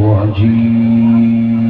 الرجيم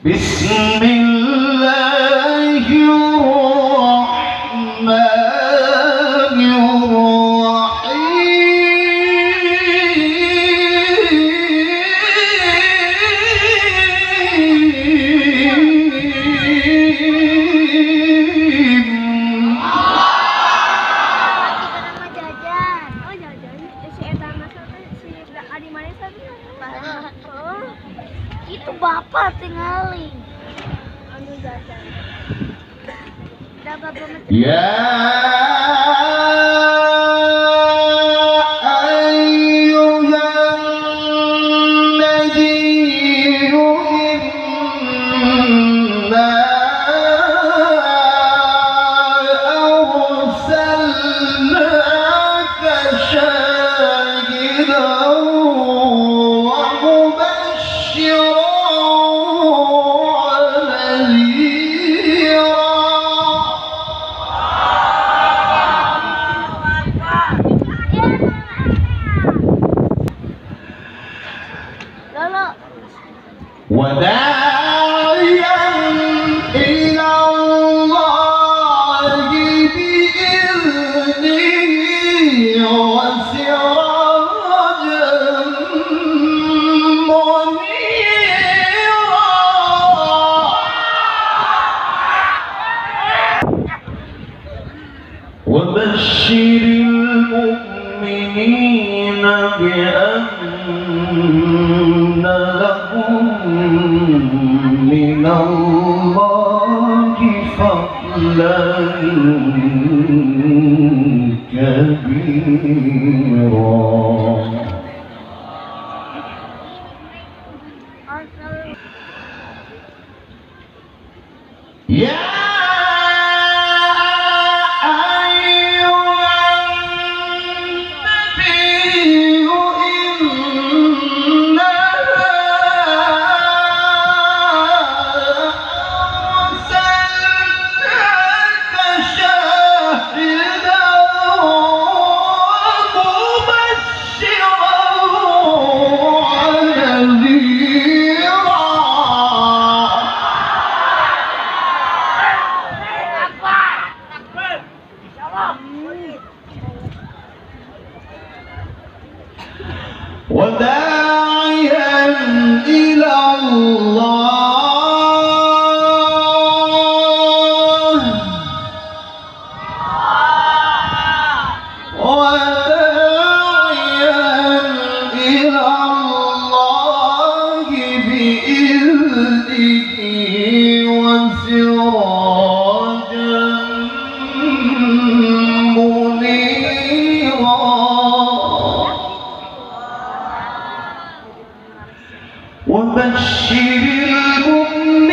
بسم الله الرحمن Itu bapak tinggalin anu jajan. Ya ayyuhan nabiyyu inna arsalnaka syahidan wa mubasysyiran وداعيا إلى الله بإذنه وسراجا منيرا وبشر المؤمنين بأن لهم من الله فضلا كبيرا يا وداعيا إلى الله وداعيا إلى الله بإذنه وسراجا منيرا وبشر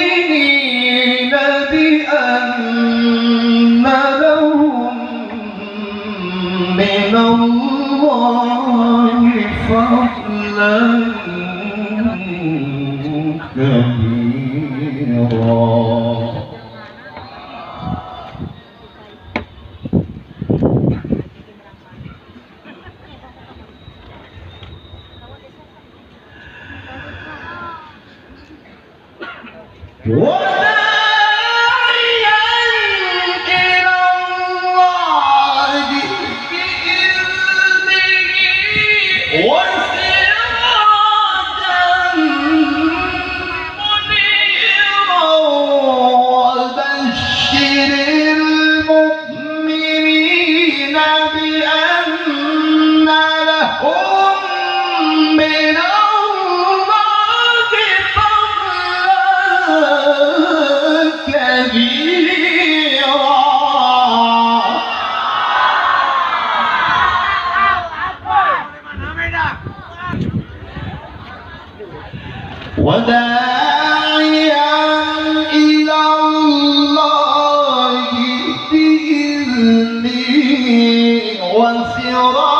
المؤمنين بأن لهم من الله فضلا كبيرا وداعيا إلى الله بإذنه وسراجا منيرا وبشر المؤمنين بأن لهم من الله فضلا كبيرا وداعيا إلى الله بإذنه وسراجا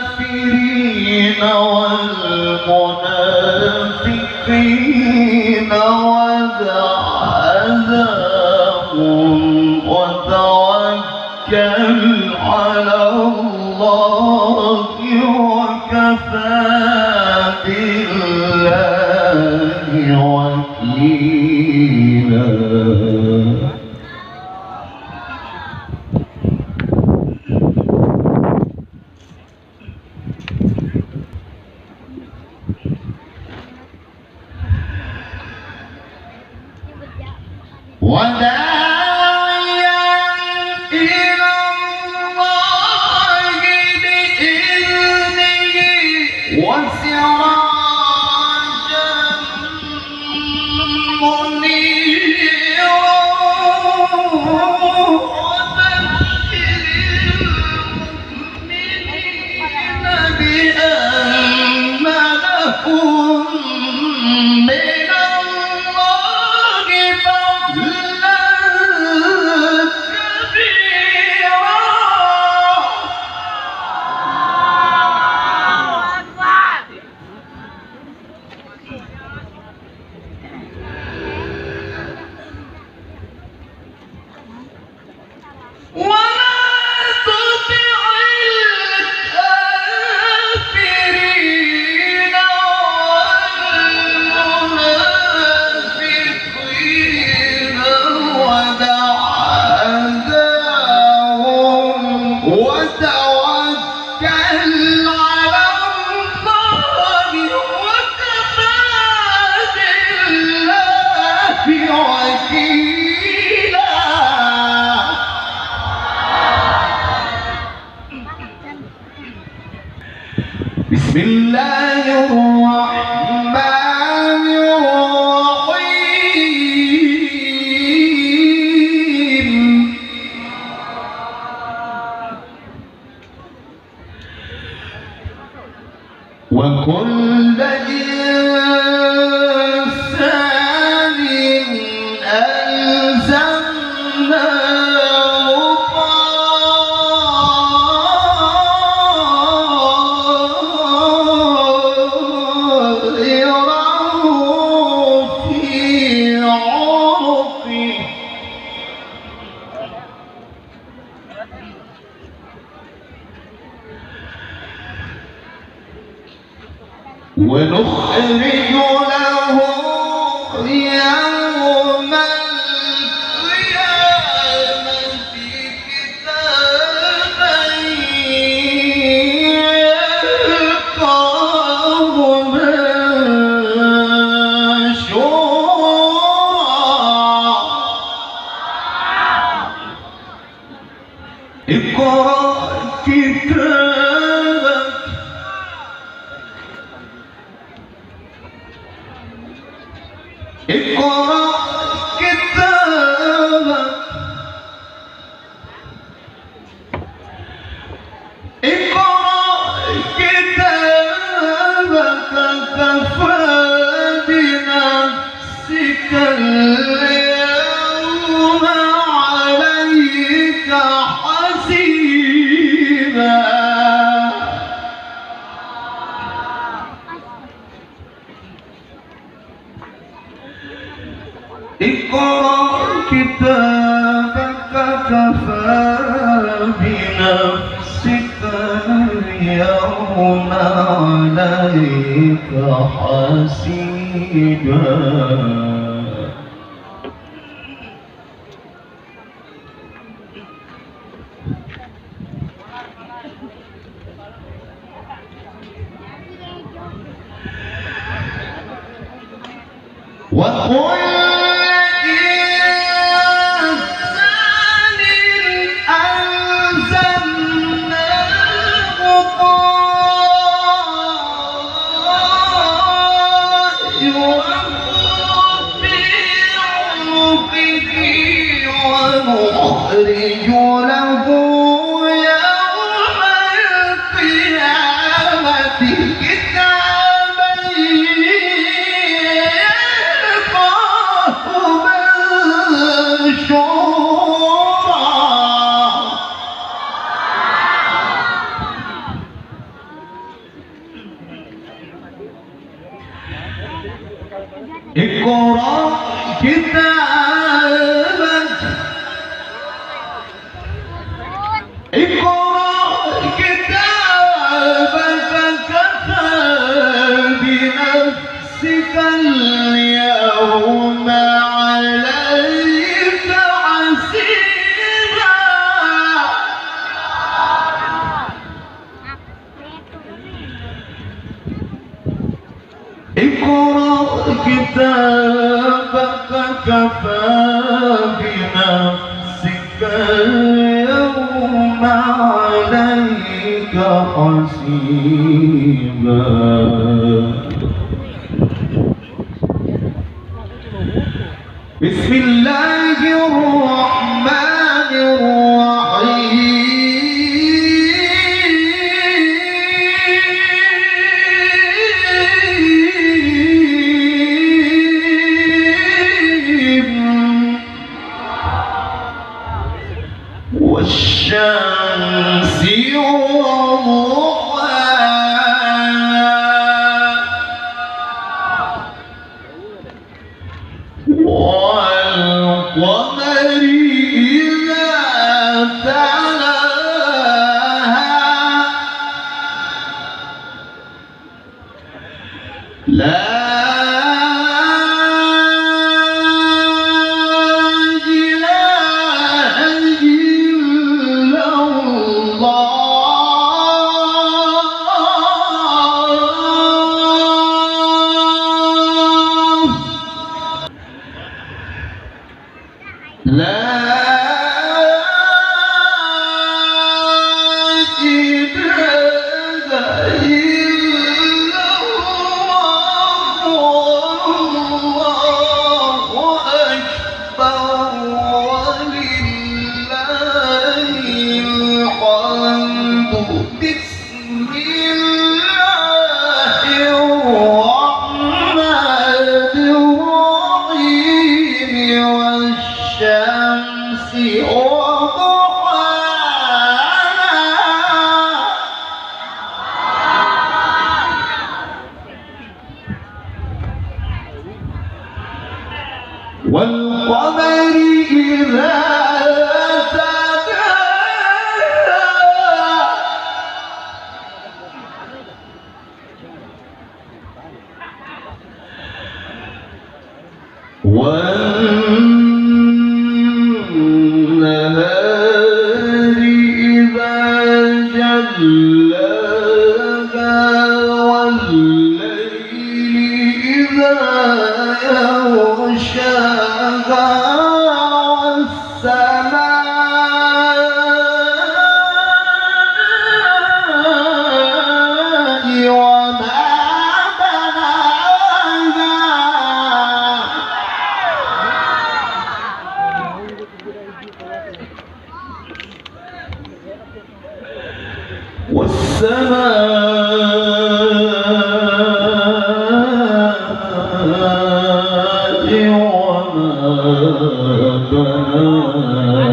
الكافرين والمنافقين ودعهم وتوكل على الله وكفى بالله وكيلا. وداعيا إلى الله بإذنه وسراجا منيرا وبشر المؤمنين بأن لهم من الله فضلا كبيرا. ولا تطع الكافرين والمنافقين ودع أذاهم وتوكل على الله وكفى بالله وكيلا. بسم الله الرحمن الرحيم. وكل إنسان ألزمناه طائره في عنقه ونخرج له يوم القيامة كتابا يلقاه منشورا. اقرأ كتابك اقرأ كتابك اقرأ كتابك كفى بنفسك اليوم عليك حسيبا. اقرأ كتابك كفى بنفسك اليوم عليك حسيبا. وكل إنسان ألزمناه طائره في عنقه ونخرج له يوم القيامة كتابا يلقاه اقرأ كتابك اقرأ كتابك كفى بنفسك اليوم عليك حسيبا اقرأ كتابك كفى بنفسك اليوم عليك حسيبا بسم الله الرحمن الرحيم والشمس وضحاها والقمر إذا تلاها لا إله إلا الله لا إله إلا الله والله أكبر ولله الحمد بسم الله الرحمن الرحيم والشمس وضحاها والقمر إذا تلاها والنهار إذا جلاها والليل إذا يغشاها والسماء وما والسماء وما بناها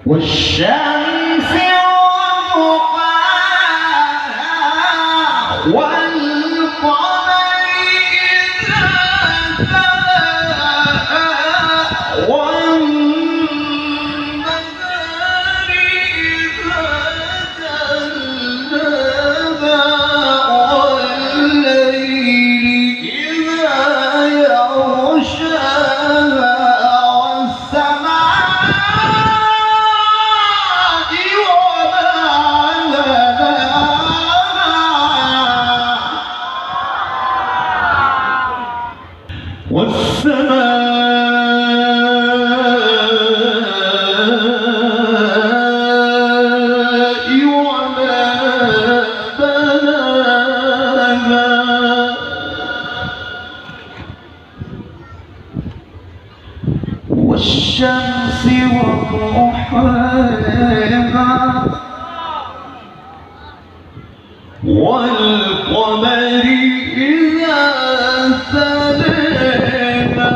والشمس وضحاها والقمر إذا تلاها والنهار إذا جلاها والليل إذا يغشاها والسماء وما بناها والشمس وضحاها والقمر إذا تلاها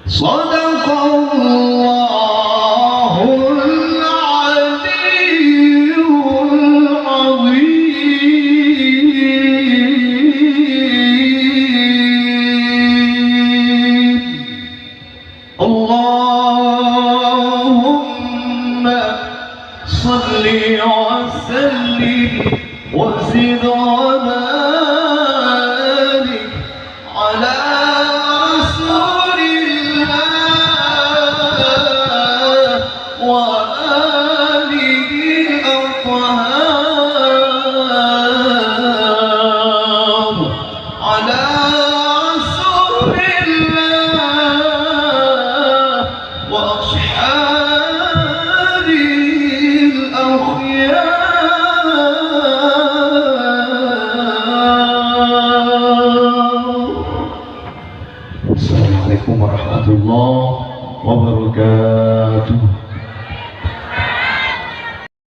صدق الله العلي العظيم. اللهم صل وسلم وزد وبارك على رسول الله وآله الأطهار على رسول الله وأصحابه الأخيار. السلام عليكم ورحمة الله وبركاته.